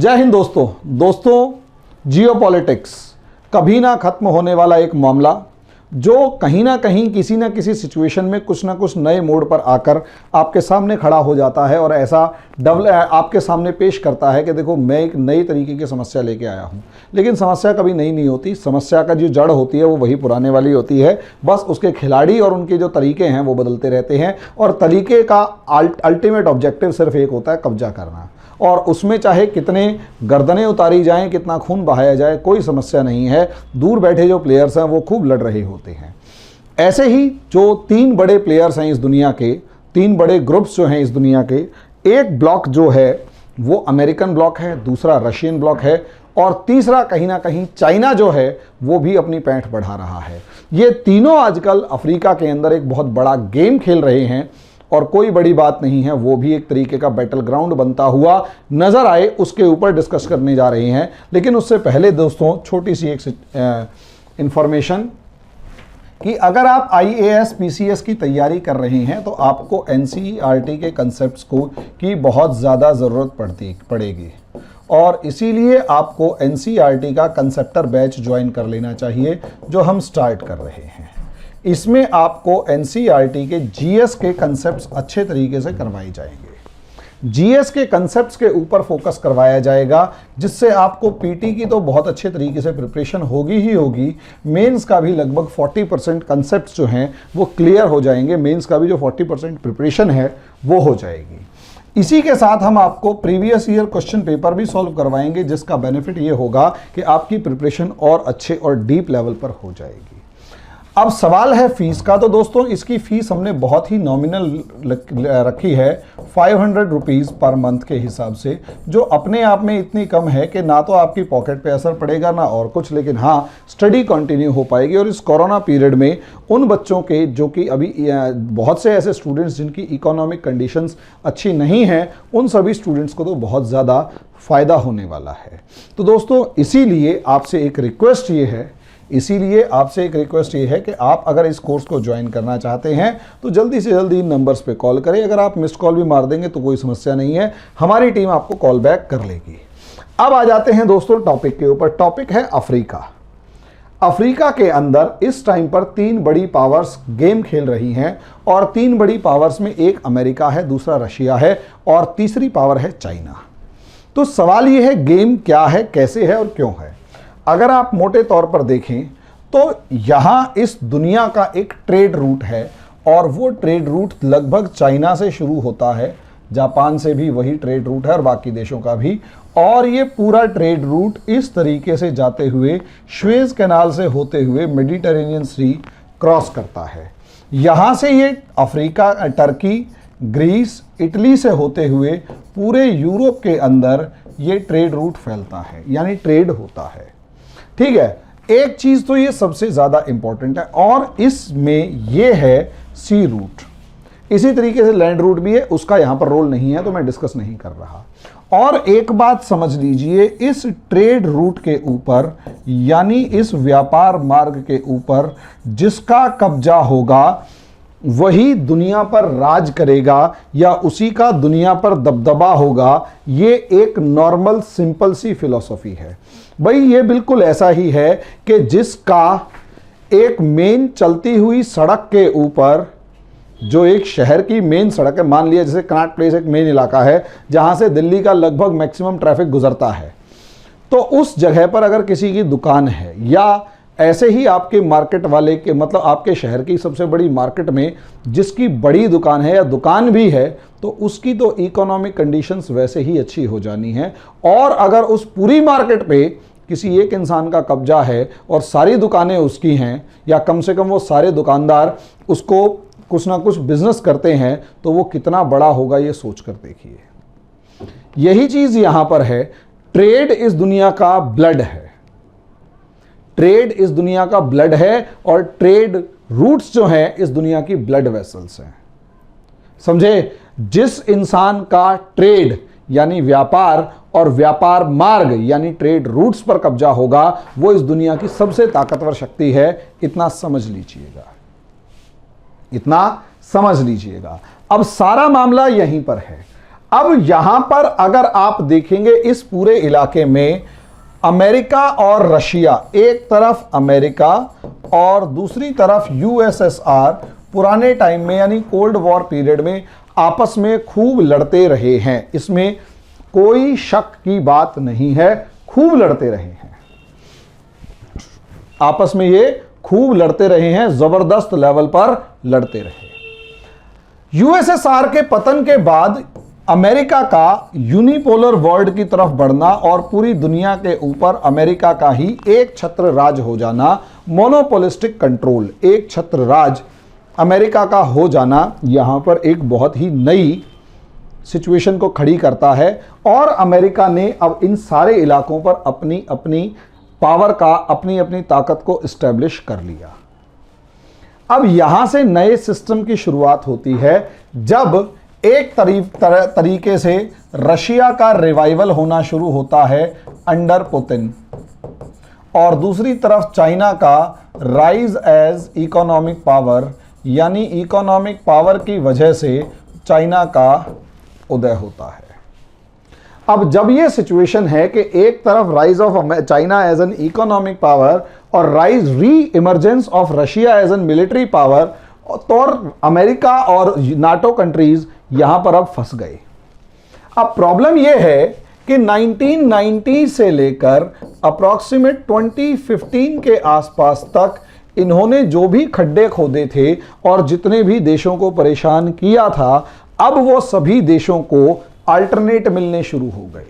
जय हिंद दोस्तों जियोपॉलिटिक्स कभी ना खत्म होने वाला एक मामला जो कहीं ना कहीं किसी ना किसी सिचुएशन में कुछ ना कुछ नए मोड़ पर आकर आपके सामने खड़ा हो जाता है और ऐसा आपके सामने पेश करता है कि देखो मैं एक नई तरीके की समस्या लेके आया हूं। लेकिन समस्या कभी नई नहीं होती, समस्या का जो जड़ होती है वो वही पुराने वाली होती है। बस उसके खिलाड़ी और उनके जो तरीके हैं वो बदलते रहते हैं और तरीके का अल्टीमेट ऑब्जेक्टिव सिर्फ एक होता है, कब्जा करना। और उसमें चाहे कितने गर्दनें उतारी जाएं, कितना खून बहाया जाए, कोई समस्या नहीं है। दूर बैठे जो प्लेयर्स हैं वो खूब लड़ रहे होते हैं। ऐसे ही जो तीन बड़े प्लेयर्स हैं इस दुनिया के, तीन बड़े ग्रुप्स जो हैं इस दुनिया के, एक ब्लॉक जो है वो अमेरिकन ब्लॉक है, दूसरा रशियन ब्लॉक है और तीसरा कहीं ना कहीं चाइना जो है वो भी अपनी पैठ बढ़ा रहा है। ये तीनों आजकल अफ्रीका के अंदर एक बहुत बड़ा गेम खेल रहे हैं और कोई बड़ी बात नहीं है, वो भी एक तरीके का बैटल ग्राउंड बनता हुआ नजर आए, उसके ऊपर डिस्कस करने जा रहे हैं। लेकिन उससे पहले दोस्तों छोटी सी एक इंफॉर्मेशन कि अगर आप IAS PCS की तैयारी कर रहे हैं तो आपको NCERT के कंसेप्ट्स की बहुत ज़्यादा ज़रूरत पड़ेगी और इसीलिए आपको NCERT का कंसेप्टर बैच ज्वाइन कर लेना चाहिए जो हम स्टार्ट कर रहे हैं। इसमें आपको NCERT के GS के कंसेप्ट्स अच्छे तरीके से करवाए जाएंगे। GS के कंसेप्ट्स के ऊपर फोकस करवाया जाएगा जिससे आपको PT की तो बहुत अच्छे तरीके से प्रिपरेशन होगी ही होगी, मेंस का भी लगभग 40% कंसेप्ट्स जो हैं वो क्लियर हो जाएंगे। मेंस का भी जो 40% प्रिपरेशन है वो हो जाएगी। इसी के साथ हम आपको प्रीवियस ईयर क्वेश्चन पेपर भी सॉल्व करवाएंगे जिसका बेनिफिट ये होगा कि आपकी प्रिपरेशन और अच्छे और डीप लेवल पर हो जाएगी। अब सवाल है फीस का, तो दोस्तों इसकी फीस हमने बहुत ही नॉमिनल रखी है 500 रुपीज़ पर मंथ के हिसाब से, जो अपने आप में इतनी कम है कि ना तो आपकी पॉकेट पे असर पड़ेगा ना और कुछ, लेकिन हाँ स्टडी कंटिन्यू हो पाएगी। और इस कोरोना पीरियड में उन बच्चों के जो कि अभी बहुत से ऐसे स्टूडेंट्स जिनकी इकोनॉमिक कंडीशंस अच्छी नहीं हैं, उन सभी स्टूडेंट्स को तो बहुत ज़्यादा फ़ायदा होने वाला है। तो दोस्तों इसीलिए आपसे एक रिक्वेस्ट ये है कि आप अगर इस कोर्स को ज्वाइन करना चाहते हैं तो जल्दी से जल्दी इन नंबर्स पे कॉल करें। अगर आप मिस्ड कॉल भी मार देंगे तो कोई समस्या नहीं है, हमारी टीम आपको कॉल बैक कर लेगी। अब आ जाते हैं दोस्तों टॉपिक के ऊपर। टॉपिक है अफ्रीका। अफ्रीका के अंदर इस टाइम पर तीन बड़ी पावर्स गेम खेल रही हैं और तीन बड़ी पावर्स में एक अमेरिका है, दूसरा रशिया है और तीसरी पावर है चाइना। तो सवाल यह है गेम क्या है, कैसे है और क्यों है। अगर आप मोटे तौर पर देखें तो यहाँ इस दुनिया का एक ट्रेड रूट है और वो ट्रेड रूट लगभग चाइना से शुरू होता है, जापान से भी वही ट्रेड रूट है और बाकी देशों का भी। और ये पूरा ट्रेड रूट इस तरीके से जाते हुए सुएज कैनाल से होते हुए मेडिटेरेनियन सी क्रॉस करता है। यहाँ से ये अफ्रीका, टर्की, ग्रीस, इटली से होते हुए पूरे यूरोप के अंदर ये ट्रेड रूट फैलता है, यानी ट्रेड होता है। ठीक है, एक चीज तो ये सबसे ज्यादा इंपॉर्टेंट है और इसमें ये है सी रूट। इसी तरीके से लैंड रूट भी है, उसका यहां पर रोल नहीं है तो मैं डिस्कस नहीं कर रहा। और एक बात समझ लीजिए, इस ट्रेड रूट के ऊपर यानी इस व्यापार मार्ग के ऊपर जिसका कब्जा होगा वही दुनिया पर राज करेगा या उसी का दुनिया पर दबदबा होगा। ये एक नॉर्मल सिंपल सी फिलॉसफी है भाई। ये बिल्कुल ऐसा ही है कि जिसका एक मेन चलती हुई सड़क के ऊपर, जो एक शहर की मेन सड़क है, मान लिया जैसे कनॉट प्लेस एक मेन इलाका है जहां से दिल्ली का लगभग मैक्सिमम ट्रैफिक गुजरता है, तो उस जगह पर अगर किसी की दुकान है या ऐसे ही आपके मार्केट वाले के, मतलब आपके शहर की सबसे बड़ी मार्केट में जिसकी बड़ी दुकान है या दुकान भी है, तो उसकी तो इकोनॉमिक कंडीशंस वैसे ही अच्छी हो जानी है। और अगर उस पूरी मार्केट पे किसी एक इंसान का कब्जा है और सारी दुकानें उसकी हैं या कम से कम वो सारे दुकानदार उसको कुछ ना कुछ बिजनेस करते हैं, तो वो कितना बड़ा होगा ये सोच कर देखिए। यही चीज यहां पर है। ट्रेड इस दुनिया का ब्लड है, ट्रेड इस दुनिया का ब्लड है और ट्रेड रूट्स जो हैं इस दुनिया की ब्लड वेसल्स हैं। समझे, जिस इंसान का ट्रेड यानी व्यापार और व्यापार मार्ग यानी ट्रेड रूट्स पर कब्जा होगा वो इस दुनिया की सबसे ताकतवर शक्ति है। इतना समझ लीजिएगा, इतना समझ लीजिएगा। अब सारा मामला यहीं पर है। अब यहां पर अगर आप देखेंगे इस पूरे इलाके में अमेरिका और रशिया, एक तरफ अमेरिका और दूसरी तरफ यूएसएसआर पुराने टाइम में यानी कोल्ड वॉर पीरियड में आपस में खूब लड़ते रहे हैं, इसमें कोई शक की बात नहीं है, खूब लड़ते रहे हैं आपस में, ये खूब लड़ते रहे हैं, जबरदस्त लेवल पर लड़ते रहे। यूएसएसआर के पतन के बाद अमेरिका का यूनिपोलर वर्ल्ड की तरफ बढ़ना और पूरी दुनिया के ऊपर अमेरिका का ही एक छत्र राज हो जाना, मोनोपोलिस्टिक कंट्रोल, एक छत्र राज अमेरिका का हो जाना, यहां पर एक बहुत ही नई सिचुएशन को खड़ी करता है और अमेरिका ने अब इन सारे इलाकों पर अपनी अपनी पावर का, अपनी अपनी ताकत को इस्टेब्लिश कर लिया। अब यहां से नए सिस्टम की शुरुआत होती है जब एक तरीके से रशिया का रिवाइवल होना शुरू होता है अंडर पुतिन, और दूसरी तरफ चाइना का राइज एज इकोनॉमिक पावर, यानी इकोनॉमिक पावर की वजह से चाइना का उदय होता है। अब जब ये सिचुएशन है कि एक तरफ rise of China as an economic power और rise reemergence of Russia as an military power, तो अमेरिका और नाटो कंट्रीज यहां पर अब फंस गए। अब प्रॉब्लम यह है कि 1990 से लेकर अप्रॉक्सीमेट 2015 के आसपास तक इन्होंने जो भी खड्डे खोदे थे और जितने भी देशों को परेशान किया था, अब वो सभी देशों को अल्टरनेट मिलने शुरू हो गए।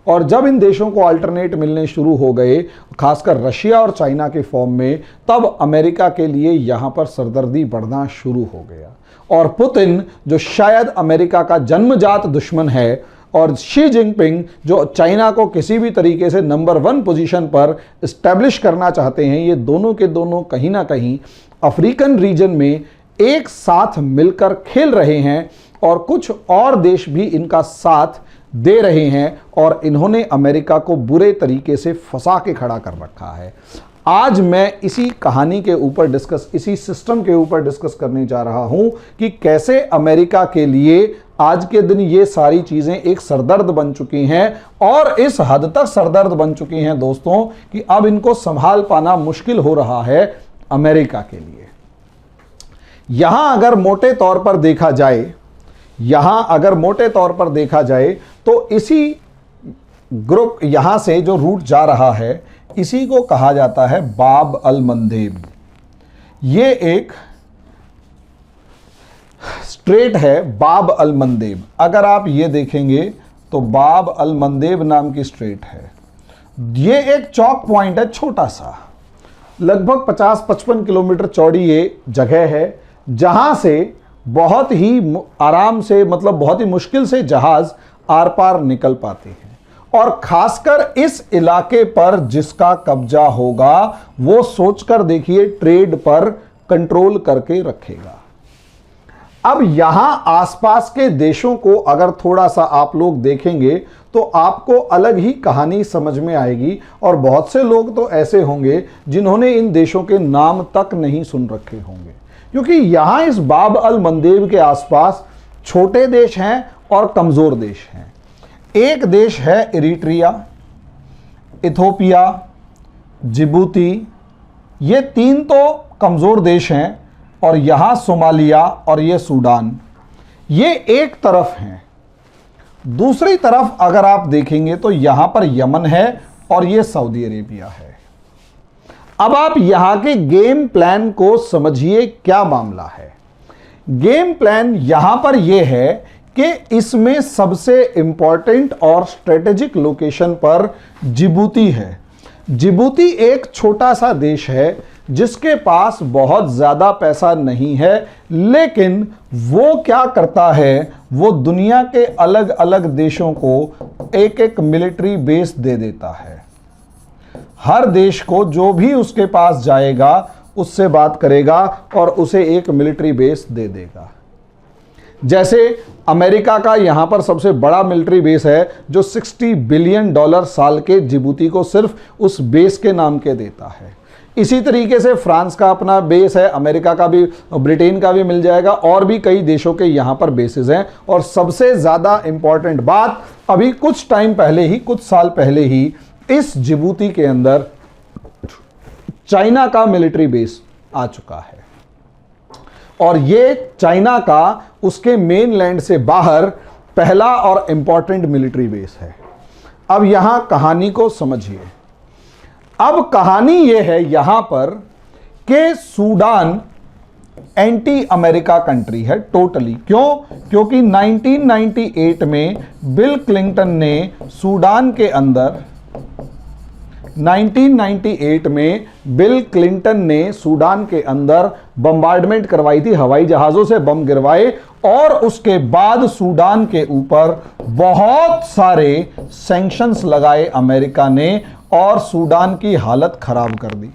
और जब इन देशों को अल्टरनेट मिलने शुरू हो गए, खासकर रशिया और चाइना के फॉर्म में, तब अमेरिका के लिए यहां पर सरदर्दी बढ़ना शुरू हो गया। और पुतिन, जो शायद अमेरिका का जन्मजात दुश्मन है, और शी जिनपिंग, जो चाइना को किसी भी तरीके से नंबर 1 पोजीशन पर इस्टेब्लिश करना चाहते हैं, ये दोनों के दोनों कहीं ना कहीं अफ्रीकन रीजन में एक साथ मिलकर खेल रहे हैं और कुछ और देश भी इनका साथ दे रहे हैं और इन्होंने अमेरिका को बुरे तरीके से फंसा के खड़ा कर रखा है। आज मैं इसी कहानी के ऊपर इसी सिस्टम के ऊपर डिस्कस करने जा रहा हूं कि कैसे अमेरिका के लिए आज के दिन ये सारी चीजें एक सरदर्द बन चुकी हैं, और इस हद तक सरदर्द बन चुकी हैं दोस्तों कि अब इनको संभाल पाना मुश्किल हो रहा है अमेरिका के लिए। यहां अगर मोटे तौर पर देखा जाए तो इसी ग्रुप यहां से जो रूट जा रहा है, इसी को कहा जाता है बाब अल मंदेब। ये एक स्ट्रेट है बाब अल मंदेब। अगर आप ये देखेंगे तो बाब अल मंदेब नाम की स्ट्रेट है। ये एक चौक पॉइंट है, छोटा सा, लगभग 50-55 किलोमीटर चौड़ी ये जगह है, जहां से बहुत ही आराम से, मतलब बहुत ही मुश्किल से जहाज आर पार निकल पाते हैं। और खासकर इस इलाके पर जिसका कब्जा होगा, वो सोचकर देखिए ट्रेड पर कंट्रोल करके रखेगा। अब यहां आसपास के देशों को अगर थोड़ा सा आप लोग देखेंगे तो आपको अलग ही कहानी समझ में आएगी, और बहुत से लोग तो ऐसे होंगे जिन्होंने इन देशों के नाम तक नहीं सुन रखे होंगे, क्योंकि यहां इस बाब अल मंदेब के आसपास छोटे देश हैं और कमजोर देश हैं। एक देश है इरिट्रिया, इथोपिया, जिबूती, ये 3 तो कमजोर देश हैं, और यहां सोमालिया और ये सूडान, ये एक तरफ हैं। दूसरी तरफ अगर आप देखेंगे तो यहां पर यमन है और ये सऊदी अरेबिया है। अब आप यहां के गेम प्लान को समझिए, क्या मामला है। गेम प्लान यहां पर यह है कि इसमें सबसे इंपॉर्टेंट और स्ट्रेटेजिक लोकेशन पर जिबूती है। जिबूती एक छोटा सा देश है जिसके पास बहुत ज्यादा पैसा नहीं है, लेकिन वो क्या करता है, वो दुनिया के अलग अलग देशों को एक एक मिलिट्री बेस दे देता है। हर देश को जो भी उसके पास जाएगा उससे बात करेगा और उसे एक मिलिट्री बेस दे देगा। जैसे अमेरिका का यहां पर सबसे बड़ा मिलिट्री बेस है जो $60 बिलियन साल के जिबूती को सिर्फ उस बेस के नाम के देता है। इसी तरीके से फ्रांस का अपना बेस है, अमेरिका का भी, ब्रिटेन का भी मिल जाएगा, और भी कई देशों के यहां पर बेसेस हैं। और सबसे ज़्यादा इंपॉर्टेंट बात, अभी कुछ टाइम पहले ही, कुछ साल पहले ही इस जिबूती के अंदर चाइना का मिलिट्री बेस आ चुका है, और ये चाइना का उसके मेन लैंड से बाहर पहला और इंपॉर्टेंट मिलिट्री बेस है। अब यहां कहानी को समझिए। अब कहानी यह है यहां पर कि सूडान एंटी अमेरिका कंट्री है टोटली। क्यों? क्योंकि 1998 में बिल क्लिंटन ने सूडान के अंदर 1998 में बिल क्लिंटन ने सूडान के अंदर बम्बार्डमेंट करवाई थी, हवाई जहाजों से बम गिरवाए, और उसके बाद सूडान के ऊपर बहुत सारे सैंक्शंस लगाए अमेरिका ने, और सूडान की हालत खराब कर दी।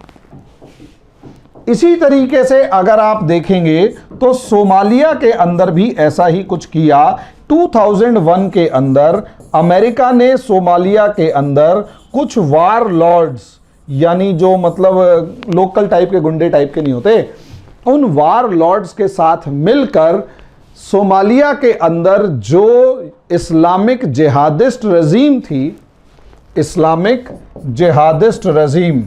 इसी तरीके से अगर आप देखेंगे तो सोमालिया के अंदर भी ऐसा ही कुछ किया। 2001 के अंदर अमेरिका ने सोमालिया के अंदर कुछ वार लॉर्ड्स, यानी जो मतलब लोकल टाइप के, गुंडे टाइप के नहीं होते, उन वार लॉर्ड्स के साथ मिलकर सोमालिया के अंदर जो इस्लामिक जिहादिस्ट रजीम थी, इस्लामिक जिहादिस्ट रजीम,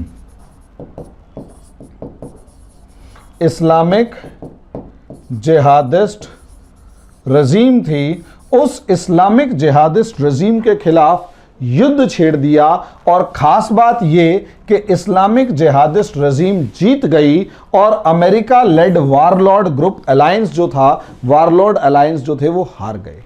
इस्लामिक जिहादिस्ट रजीम थी, उस इस्लामिक जिहादिस्ट रजीम के खिलाफ युद्ध छेड़ दिया। और खास बात यह कि इस्लामिक जिहादिस्ट रजीम जीत गई, और America lead warlord group alliance जो था, वारलॉर्ड अलायंस जो थे, वो हार गए।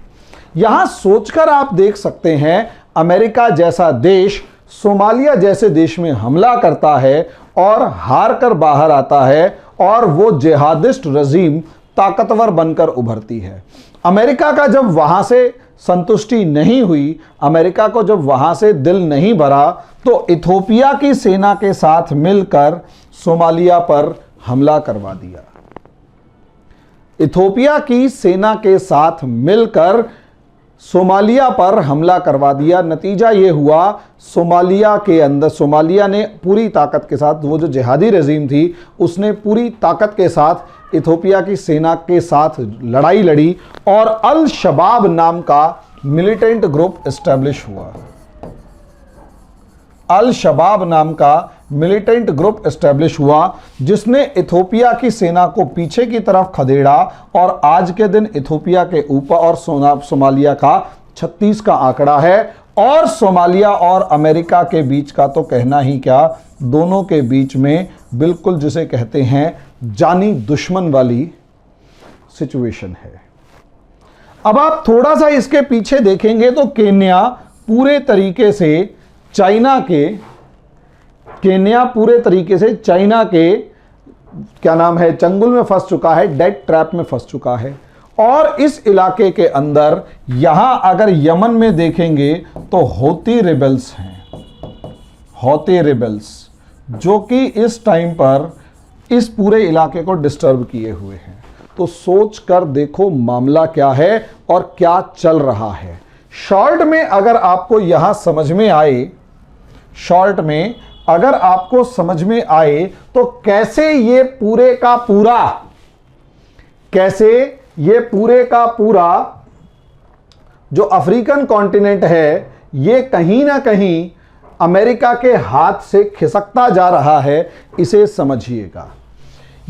यहां सोचकर आप देख सकते हैं, अमेरिका जैसा देश सोमालिया जैसे देश में हमला करता है और हार कर बाहर आता है, और वो जिहादिस्ट रजीम ताकतवर बनकर उभरती है। अमेरिका का जब वहां से संतुष्टि नहीं हुई, अमेरिका को जब वहां से दिल नहीं भरा, तो इथोपिया की सेना के साथ मिलकर सोमालिया पर हमला करवा दिया। इथोपिया की सेना के साथ मिलकर सोमालिया पर हमला करवा दिया। नतीजा ये हुआ, सोमालिया के अंदर, सोमालिया ने पूरी ताकत के साथ, वो जो जिहादी रजीम थी उसने पूरी ताकत के साथ इथोपिया की सेना के साथ लड़ाई लड़ी, और अल शबाब नाम का मिलिटेंट ग्रुप एस्टेब्लिश हुआ। अल शबाब नाम का मिलिटेंट ग्रुप एस्टेब्लिश हुआ, जिसने इथोपिया की सेना को पीछे की तरफ खदेड़ा, और आज के दिन इथोपिया के ऊपर और सोमालिया का 36 का आंकड़ा है। और सोमालिया और अमेरिका के बीच का तो कहना ही क्या, दोनों के बीच में बिल्कुल जिसे कहते हैं जानी दुश्मन वाली सिचुएशन है। अब आप थोड़ा सा इसके पीछे देखेंगे तो केन्या पूरे तरीके से चाइना के, केन्या पूरे तरीके से चाइना के क्या नाम है, चंगुल में फंस चुका है, डेथ ट्रैप में फंस चुका है। और इस इलाके के अंदर यहां अगर यमन में देखेंगे तो हौती रिबेल्स हैं, हौती रिबेल्स, जो कि इस टाइम पर इस पूरे इलाके को डिस्टर्ब किए हुए हैं। तो सोच कर देखो मामला क्या है और क्या चल रहा है। शॉर्ट में अगर आपको यहां समझ में आए, शॉर्ट में अगर आपको समझ में आए तो कैसे ये पूरे का पूरा, कैसे ये पूरे का पूरा जो अफ्रीकन कॉन्टिनेंट है, ये कहीं ना कहीं अमेरिका के हाथ से खिसकता जा रहा है, इसे समझिएगा।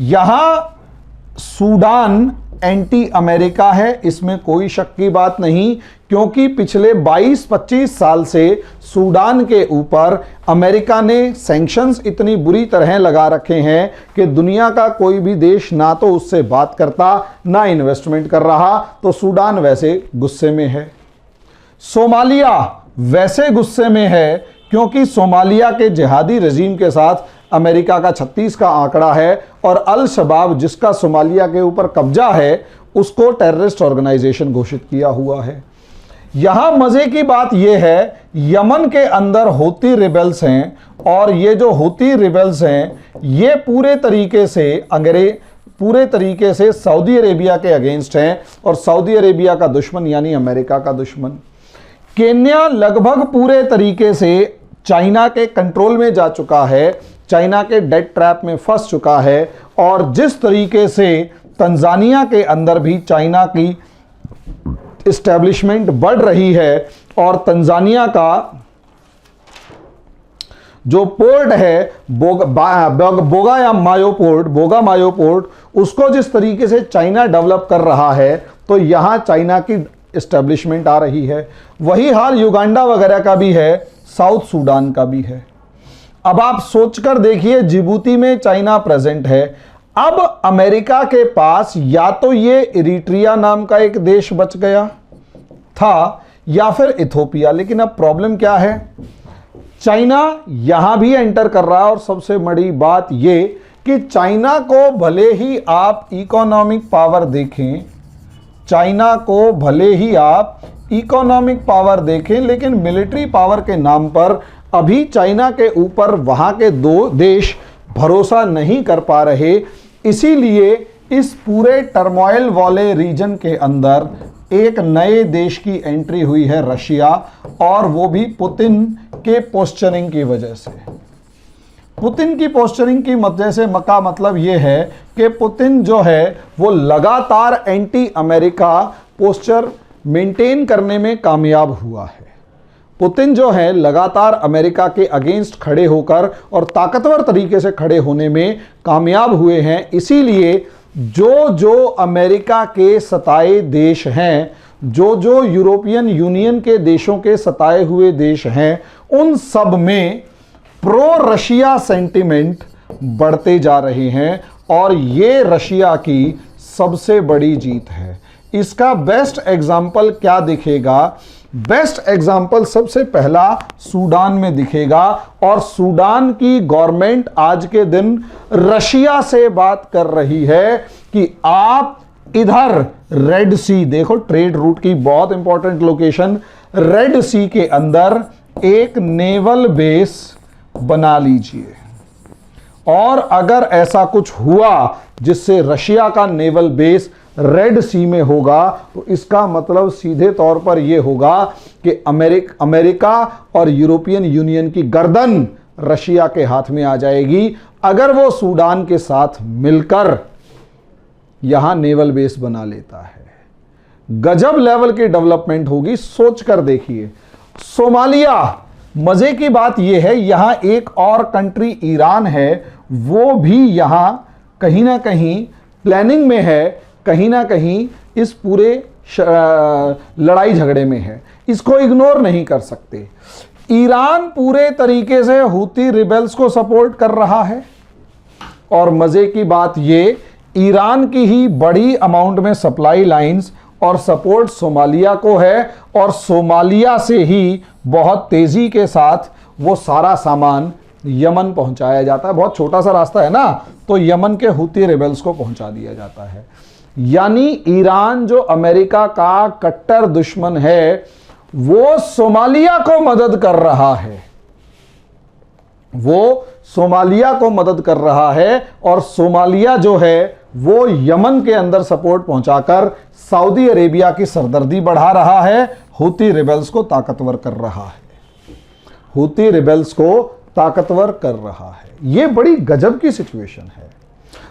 यहां सूडान एंटी अमेरिका है, इसमें कोई शक की बात नहीं, क्योंकि पिछले 22-25 साल से सूडान के ऊपर अमेरिका ने सैंक्शंस इतनी बुरी तरह लगा रखे हैं कि दुनिया का कोई भी देश ना तो उससे बात करता, ना इन्वेस्टमेंट कर रहा। तो सूडान वैसे गुस्से में है। सोमालिया वैसे गुस्से में है क्योंकि सोमालिया के जिहादी रजीम के साथ अमेरिका का 36 का आंकड़ा है, और अल शबाब जिसका सोमालिया के ऊपर कब्जा है, उसको टेररिस्ट ऑर्गेनाइजेशन घोषित किया हुआ है। यहां मजे की बात यह है, यमन के अंदर हौती रिबेल्स हैं, और ये जो हौती रिबेल्स हैं ये पूरे तरीके से सऊदी अरेबिया के अगेंस्ट हैं, और सऊदी अरेबिया का दुश्मन यानी अमेरिका का दुश्मन। केन्या लगभग पूरे तरीके से चाइना के कंट्रोल में जा चुका है, चाइना के डेट ट्रैप में फंस चुका है। और जिस तरीके से तंजानिया के अंदर भी चाइना की इस्टेब्लिशमेंट बढ़ रही है और तंजानिया का जो पोर्ट है बोगा मायो पोर्ट, उसको जिस तरीके से चाइना डेवलप कर रहा है, तो यहां चाइना की इस्टेब्लिशमेंट आ रही है। वही हाल युगांडा वगैरह का भी है, साउथ सूडान का भी है। अब आप सोचकर देखिए, जिबूती में चाइना प्रेजेंट है। अब अमेरिका के पास या तो ये इरिट्रिया नाम का एक देश बच गया था या फिर इथोपिया। लेकिन अब प्रॉब्लम क्या है, चाइना यहां भी एंटर कर रहा है। और सबसे बड़ी बात ये कि चाइना को भले ही आप इकोनॉमिक पावर देखें, चाइना को भले ही आप इकोनॉमिक पावर देखें, लेकिन मिलिट्री पावर के नाम पर अभी चाइना के ऊपर वहां के दो देश भरोसा नहीं कर पा रहे। इसीलिए इस पूरे टर्मोइल वाले रीजन के अंदर एक नए देश की एंट्री हुई है, रशिया, और वो भी पुतिन के पोस्चरिंग की वजह से। पुतिन की पोस्चरिंग की वजह से का मतलब ये है कि पुतिन जो है वो लगातार एंटी अमेरिका पोस्चर मेंटेन करने में कामयाब हुआ है। पुतिन जो है लगातार अमेरिका के अगेंस्ट खड़े होकर और ताकतवर तरीके से खड़े होने में कामयाब हुए हैं। इसीलिए जो अमेरिका के सताए देश हैं, जो यूरोपियन यूनियन के देशों के सताए हुए देश हैं, उन सब में प्रो रशिया सेंटिमेंट बढ़ते जा रहे हैं। और ये रशिया की सबसे बड़ी जीत है। इसका बेस्ट एग्जाम्पल क्या दिखेगा? बेस्ट एग्जाम्पल सबसे पहला सूडान में दिखेगा। और सूडान की गवर्नमेंट आज के दिन रशिया से बात कर रही है कि आप इधर रेड सी, देखो ट्रेड रूट की बहुत इंपॉर्टेंट लोकेशन, रेड सी के अंदर एक नेवल बेस बना लीजिए। और अगर ऐसा कुछ हुआ जिससे रशिया का नेवल बेस रेड सी में होगा, तो इसका मतलब सीधे तौर पर यह होगा कि अमेरिका और यूरोपियन यूनियन की गर्दन रशिया के हाथ में आ जाएगी, अगर वो सूडान के साथ मिलकर यहां नेवल बेस बना लेता है। गजब लेवल की डेवलपमेंट होगी, सोच कर देखिए। सोमालिया, मजे की बात यह है, यहां एक और कंट्री ईरान है, वो भी यहां कहीं ना कहीं प्लानिंग में है, कहीं ना कहीं इस पूरे लड़ाई झगड़े में है। इसको इग्नोर नहीं कर सकते। ईरान पूरे तरीके से हूती रिबेल्स को सपोर्ट कर रहा है। और मजे की बात ये, ईरान की ही बड़ी अमाउंट में सप्लाई लाइंस और सपोर्ट सोमालिया को है। और सोमालिया से ही बहुत तेजी के साथ वो सारा सामान यमन पहुंचाया जाता है। बहुत छोटा सा रास्ता है ना, तो यमन के हूती रिबेल्स को पहुंचा दिया जाता है। यानी ईरान जो अमेरिका का कट्टर दुश्मन है, वो सोमालिया को मदद कर रहा है, वो सोमालिया को मदद कर रहा है। और सोमालिया जो है वो यमन के अंदर सपोर्ट पहुंचाकर सऊदी अरेबिया की सरदर्दी बढ़ा रहा है, हूती रिबेल्स को ताकतवर कर रहा है, हूती रिबेल्स को ताकतवर कर रहा है। यह बड़ी गजब की सिचुएशन है।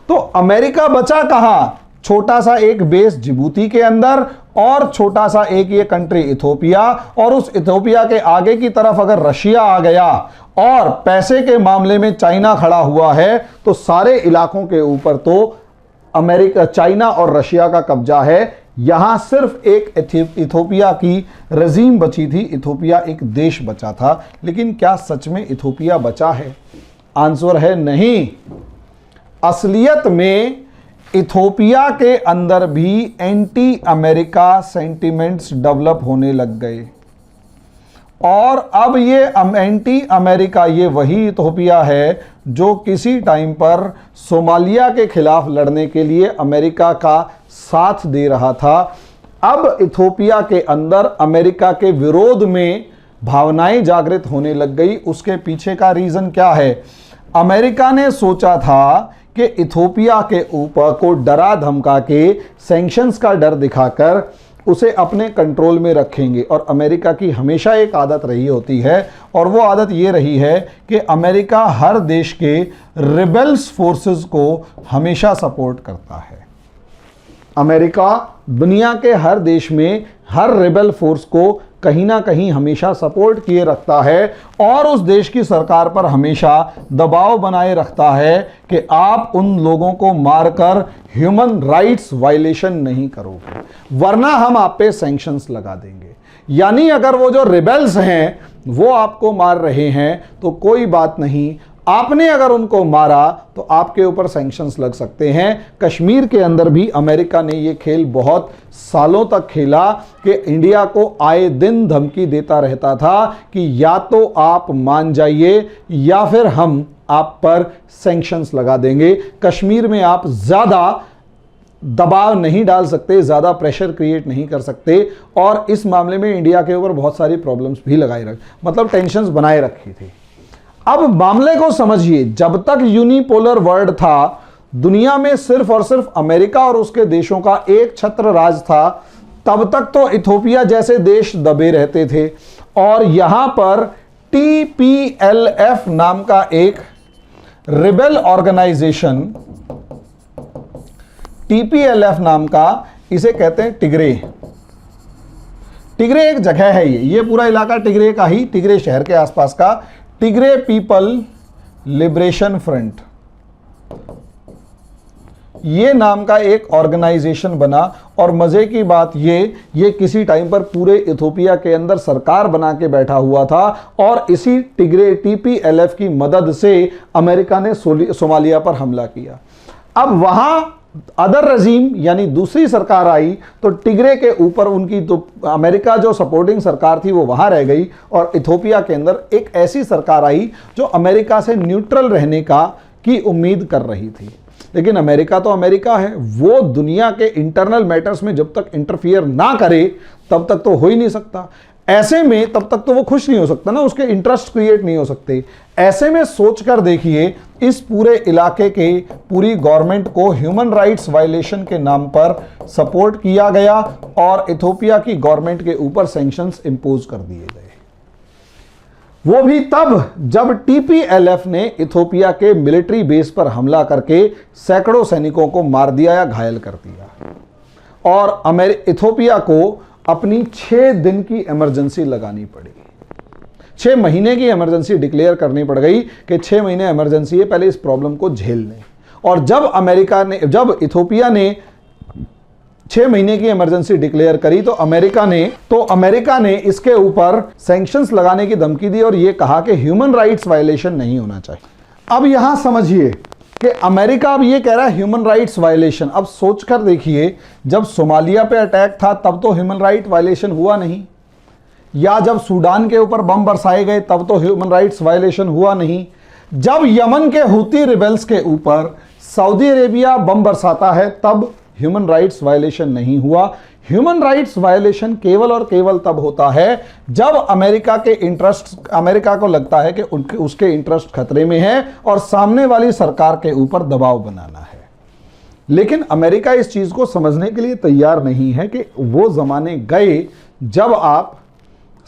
तो अमेरिका बचा कहां? छोटा सा एक बेस जिबूती के अंदर और छोटा सा एक ये कंट्री इथोपिया। और उस इथोपिया के आगे की तरफ अगर रशिया आ गया और पैसे के मामले में चाइना खड़ा हुआ है, तो सारे इलाकों के ऊपर तो अमेरिका, चाइना और रशिया का कब्जा है। यहां सिर्फ एक इथोपिया की रजीम बची थी, इथोपिया एक देश बचा था। लेकिन क्या सच में इथोपिया बचा है? आंसर है नहीं। असलियत में इथोपिया के अंदर भी एंटी अमेरिका सेंटिमेंट्स डेवलप होने लग गए। और अब ये एंटी अमेरिका, ये वही इथोपिया है जो किसी टाइम पर सोमालिया के खिलाफ लड़ने के लिए अमेरिका का साथ दे रहा था। अब इथोपिया के अंदर अमेरिका के विरोध में भावनाएं जागृत होने लग गई। उसके पीछे का रीजन क्या है? अमेरिका ने सोचा था कि इथोपिया के ऊपर को डरा धमका के, सैंक्शंस का डर दिखाकर उसे अपने कंट्रोल में रखेंगे। और अमेरिका की हमेशा एक आदत रही होती है, और वो आदत ये रही है कि अमेरिका हर देश के रिबेल्स फोर्सेस को हमेशा सपोर्ट करता है। अमेरिका दुनिया के हर देश में हर रिबेल फोर्स को कहीं ना कहीं हमेशा सपोर्ट किए रखता है, और उस देश की सरकार पर हमेशा दबाव बनाए रखता है कि आप उन लोगों को मारकर ह्यूमन राइट्स वायलेशन नहीं करोगे, वरना हम आप पे सैंक्शंस लगा देंगे। यानी अगर वो जो रिबेल्स हैं वो आपको मार रहे हैं तो कोई बात नहीं, आपने अगर उनको मारा तो आपके ऊपर सैंक्शंस लग सकते हैं। कश्मीर के अंदर भी अमेरिका ने ये खेल बहुत सालों तक खेला कि इंडिया को आए दिन धमकी देता रहता था कि या तो आप मान जाइए या फिर हम आप पर सैंक्शंस लगा देंगे। कश्मीर में आप ज़्यादा दबाव नहीं डाल सकते, ज़्यादा प्रेशर क्रिएट नहीं कर सकते, और इस मामले में इंडिया के ऊपर बहुत सारी प्रॉब्लम्स भी मतलब टेंशंस बनाए रखी थी। अब मामले को समझिए, जब तक यूनिपोलर वर्ल्ड था, दुनिया में सिर्फ और सिर्फ अमेरिका और उसके देशों का एक छत्र राज था, तब तक तो इथोपिया जैसे देश दबे रहते थे। और यहां पर TPLF नाम का एक रिबेल ऑर्गेनाइजेशन, TPLF नाम का, इसे कहते हैं टिग्रे। टिग्रे एक जगह है, ये पूरा इलाका टिग्रे का ही, टिग्रे शहर के आसपास का टिग्रे पीपल लिबरेशन फ्रंट, ये नाम का एक ऑर्गेनाइजेशन बना। और मजे की बात ये किसी टाइम पर पूरे इथोपिया के अंदर सरकार बना के बैठा हुआ था, और इसी टिग्रे TPLF की मदद से अमेरिका ने सोमालिया पर हमला किया। अब वहां अदर रजीम यानी दूसरी सरकार आई तो टिग्रे के ऊपर उनकी, तो अमेरिका जो सपोर्टिंग सरकार थी वो वहां रह गई, और इथोपिया के अंदर एक ऐसी सरकार आई जो अमेरिका से न्यूट्रल रहने की उम्मीद कर रही थी। लेकिन अमेरिका तो अमेरिका है, वो दुनिया के इंटरनल मैटर्स में जब तक इंटरफियर ना करे तब तक तो हो ही नहीं सकता। ऐसे में तब तक तो वो खुश नहीं हो सकता ना, उसके इंटरेस्ट क्रिएट नहीं हो सकते। ऐसे में सोच कर देखिए, इस पूरे इलाके के पूरी गवर्नमेंट को ह्यूमन राइट्स वायलेशन के नाम पर सपोर्ट किया गया, और इथोपिया की गवर्नमेंट के ऊपर सैंक्शंस इंपोज कर दिए गए। वो भी तब जब TPLF ने इथोपिया के मिलिट्री बेस पर हमला करके सैकड़ों सैनिकों को मार दिया या घायल कर दिया, और इथोपिया को अपनी 6 दिन की इमरजेंसी लगानी पड़ी। 6 महीने की इमरजेंसी डिक्लेयर करनी पड़ गई कि 6 महीने इमरजेंसी है, पहले इस प्रॉब्लम को झेल लें। और जब इथोपिया ने 6 महीने की इमरजेंसी डिक्लेयर करी तो अमेरिका ने इसके ऊपर सैंक्शंस लगाने की धमकी दी, और यह कहा कि ह्यूमन राइट्स वायलेशन नहीं होना चाहिए। अब यहां समझिए कि अमेरिका अब ये कह रहा है ह्यूमन राइट्स वायलेशन। अब सोचकर देखिए, जब सोमालिया पे अटैक था तब तो ह्यूमन राइट वायलेशन हुआ नहीं, या जब सूडान के ऊपर बम बरसाए गए तब तो ह्यूमन राइट्स वायलेशन हुआ नहीं, जब यमन के हुती रिबेल्स के ऊपर सऊदी अरेबिया बम बरसाता है तब ह्यूमन राइट्स वायलेशन नहीं हुआ। ह्यूमन राइट्स वायलेशन केवल और केवल तब होता है जब अमेरिका को लगता है कि उसके इंटरेस्ट खतरे में है और सामने वाली सरकार के ऊपर दबाव बनाना है। लेकिन अमेरिका इस चीज को समझने के लिए तैयार नहीं है कि वो जमाने गए जब आप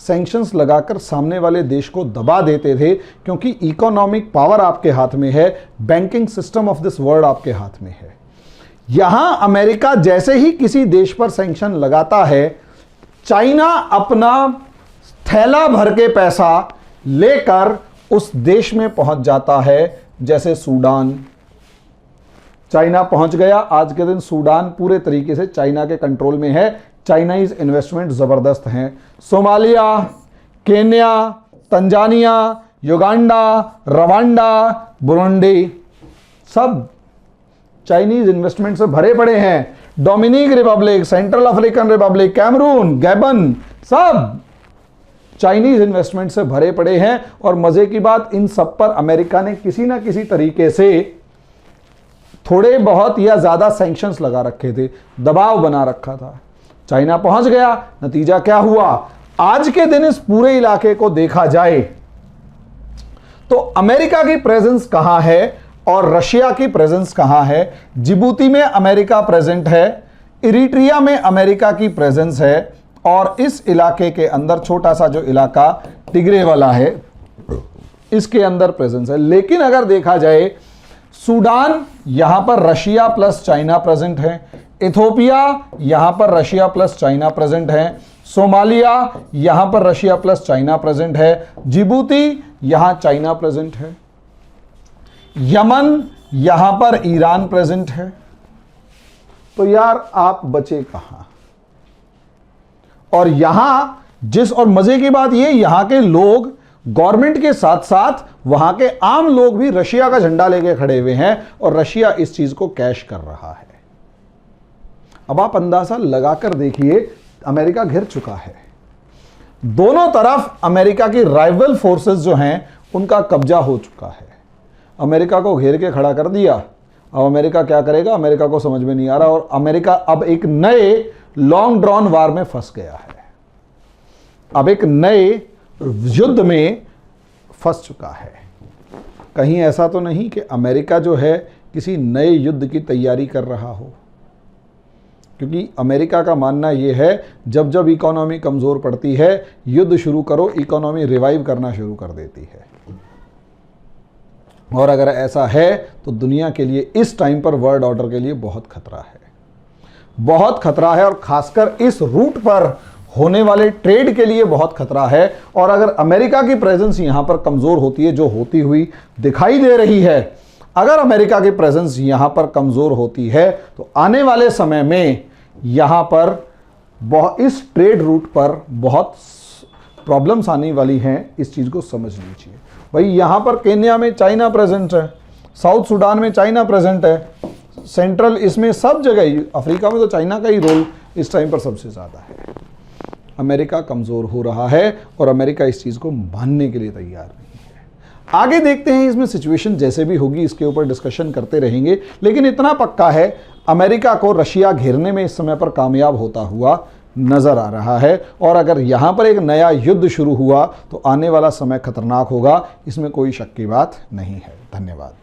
सैंक्शंस लगाकर सामने वाले देश को दबा देते थे, क्योंकि इकोनॉमिक पावर आपके हाथ में है, banking system of this world आपके हाथ में है। यहां अमेरिका जैसे ही किसी देश पर सैंक्शन लगाता है, चाइना अपना थैला भर के पैसा लेकर उस देश में पहुंच जाता है। जैसे सूडान, चाइना पहुंच गया, आज के दिन सूडान पूरे तरीके से चाइना के कंट्रोल में है, चाइनीज इन्वेस्टमेंट जबरदस्त हैं। Somalia, Kenya, Tanzania, Uganda, Rwanda, Burundi, सब चाइनीज इन्वेस्टमेंट से भरे पड़े हैं। Dominic Republic, Central African Republic, Cameroon, Gabon, सब चाइनीज इन्वेस्टमेंट से भरे पड़े हैं। और मजे की बात, इन सब पर अमेरिका ने किसी ना किसी तरीके से थोड़े बहुत या ज्यादा सैंक्शंस लगा रखे थे, दबाव बना रखा था। चाइना पहुंच गया, नतीजा क्या हुआ? आज के दिन इस पूरे इलाके को देखा जाए तो अमेरिका की प्रेजेंस कहां है और रशिया की प्रेजेंस कहां है। जिबूती में अमेरिका प्रेजेंट है, इरिट्रिया में अमेरिका की प्रेजेंस है और इस इलाके के अंदर छोटा सा जो इलाका टिग्रे वाला है इसके अंदर प्रेजेंस है। लेकिन अगर देखा जाए सूडान, यहां पर रशिया प्लस चाइना प्रेजेंट है, इथोपिया यहां पर रशिया प्लस चाइना प्रेजेंट है, सोमालिया यहां पर रशिया प्लस चाइना प्रेजेंट है, जिबूती यहां चाइना प्रेजेंट है, यमन यहां पर ईरान प्रेजेंट है। तो यार आप बचे कहां? और और मजे की बात ये, यहां के लोग गवर्नमेंट के साथ साथ वहां के आम लोग भी रशिया का झंडा लेके खड़े हुए हैं और रशिया इस चीज को कैश कर रहा है। अब आप अंदाजा लगाकर देखिए, अमेरिका घिर चुका है। दोनों तरफ अमेरिका की राइवल फोर्सेस जो हैं उनका कब्जा हो चुका है। अमेरिका को घेर के खड़ा कर दिया। अब अमेरिका क्या करेगा, अमेरिका को समझ में नहीं आ रहा और अमेरिका अब एक नए लॉन्ग ड्रॉन वार में फंस गया है। अब एक नए युद्ध में फंस चुका है। कहीं ऐसा तो नहीं कि अमेरिका जो है किसी नए युद्ध की तैयारी कर रहा हो, क्योंकि अमेरिका का मानना यह है जब जब इकोनॉमी कमजोर पड़ती है युद्ध शुरू करो, इकोनॉमी रिवाइव करना शुरू कर देती है। और अगर ऐसा है तो दुनिया के लिए इस टाइम पर वर्ल्ड ऑर्डर के लिए बहुत खतरा है, बहुत खतरा है। और खासकर इस रूट पर होने वाले ट्रेड के लिए बहुत खतरा है। और अगर अमेरिका की प्रेजेंस यहां पर कमजोर होती है, जो होती हुई दिखाई दे रही है, अगर अमेरिका की प्रेजेंस यहां पर कमजोर होती है तो आने वाले समय में यहां पर इस ट्रेड रूट पर बहुत प्रॉब्लम्स आने वाली हैं। इस चीज को समझ लीजिए भाई। यहां पर केन्या में चाइना प्रेजेंट है, साउथ सूडान में चाइना प्रेजेंट है, सेंट्रल इसमें सब जगह, अफ्रीका में तो चाइना का ही रोल इस टाइम पर सबसे ज्यादा है। अमेरिका कमजोर हो रहा है और अमेरिका इस चीज को मानने के लिए तैयार नहीं है। आगे देखते हैं, इसमें सिचुएशन जैसे भी होगी इसके ऊपर डिस्कशन करते रहेंगे। लेकिन इतना पक्का है, अमेरिका को रशिया घेरने में इस समय पर कामयाब होता हुआ नजर आ रहा है। और अगर यहां पर एक नया युद्ध शुरू हुआ तो आने वाला समय खतरनाक होगा, इसमें कोई शक की बात नहीं है। धन्यवाद।